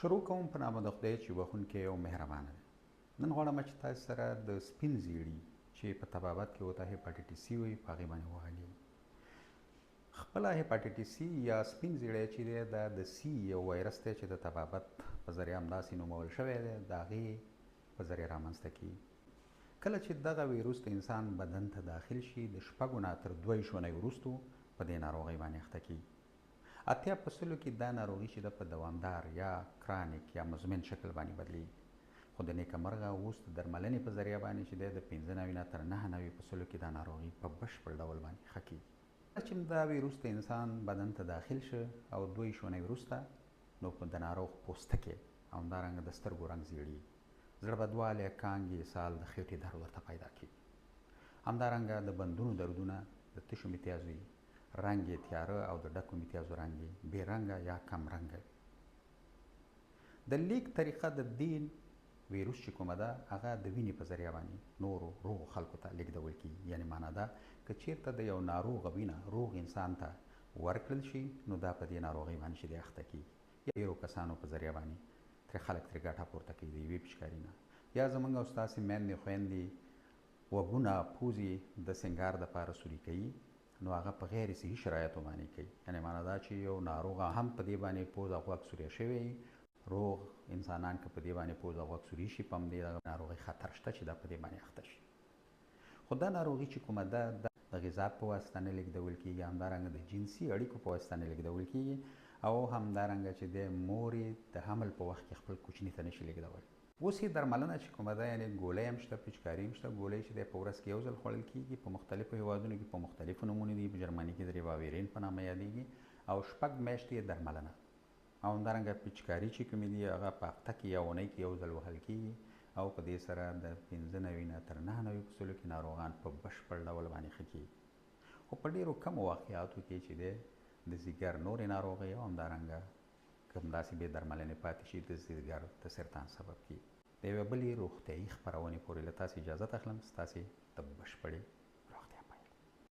شروع کوم په نامه د خدای چې بخونکی او مهربانه دی. نن غواړم چې تاسو سره د سپین زیړي چې په طبابت کې ورته هیپاټایټس سی وایي په هغې باندې وغږېږو. خپله هیپاټایټس سی یا سپین زیړی چې دی دا د سی یو وایرس دی چې د طبابت په ذریعه همداسې نومول شوی دی، د هغې په ذریعه رامنځته کېږي. کله چې دغه ویروس د انسان بدن ته داخل شي د 6 نه تر 2 اونۍ وروستو په دې ناروغۍ باندې اخته کېږي. 80% کې دا ناروغي چې ده په دوامدار یا کرانیک یا مزمن شکل باندې بدلیږي، خو د نیکمرغه اوس د درملنې په ذریعه باندې چې دی د 95 نه تر 99% کې دا ناروغي په بشپړ ډول باندې ښه کېږي. کله چې دا ویروس د انسان بدن ته داخل شه او 2 اونۍ وروسته نو په د ناروغ پوستکی او همدارنګه د سترګو رنګ زیړي، زړه بدوالی، کانګې، اسهال، د خېټې درد ورته پیدا کېږي. همدارنګه د بندونو دردونه، د تشو میتیازو وي، رنګ یې تیاره او د ډکو میتیازو رنګ یې بې رنګه یا کم رنګه وي. د لیک طریقه د دې ویروس چې کومه ده هغه د وینې په ذریعه باندې نورو روغو خلکو ته لیږدول کېږي. یعنې معنا ده که چېرته د یو ناروغه وینه روغ انسان ته ورکړل شي نو دا په دې ناروغۍ باندې چې دی اخته کېږي. یا ډېرو کسانو په ذریعه باندې خلک ترې ګټه پورته کوي د یوې پیچکاري نه. یا زموږ او ستاسې میندې خویندې غوږونه پوزې د سینګار دپاره سوري کوي نو هغه په غیر صحي شرایطو باندې کوي. یعنې معنا دا چې یو ناروغه هم په دې باندې پوزه غوږ سوری شوی، روغ انسانان که په دې باندې پوزه غوږ سوري شي په همدې ناروغۍ خطر شته چې دا په دې باندې اخته شي. خو دا ناروغي چې کومه ده د غذا په واسطه نه لیږدول کېږي، همدارنګه د جنسي اړیکو په واسطه نه لیږدول کېږي او همدارنګه چې د مورې د حمل په وخت کې خپل کوچني ته نشي لیږدولی. اوس یې درملنه چې کومه ده یعنې ګولۍ هم شته، پیچکاري هم شته. ګولۍ چې دی په ورځ کې 1 ځل خوړل کېږي. په مختلفو هېوادونو کې په مختلفو نومونو دي. په جرمني کې د ریباویرین په نامه یادېږي او 6 میاشتې یې درملنه. او همدارنګه پیچکاري چې کومې دي هغه په هفته کې یا اونۍ کې 1 ځل وهل کېږي او په دې سره د 95 نه تر 99% کې ناروغان په بشپړ ډول باندې ښه کېږي. خو په ډېرو کمو واقعاتو کې چې دی د ځیګر نورې ناروغۍ او همدارنګه که همداسې بې درملنې پاتې شي د ځیګر د سرطان سبب کېږي. د یوې بلې روغتیایي خپرونې پورې له تاسې اجازت اخلم. ستاسې د بشپړې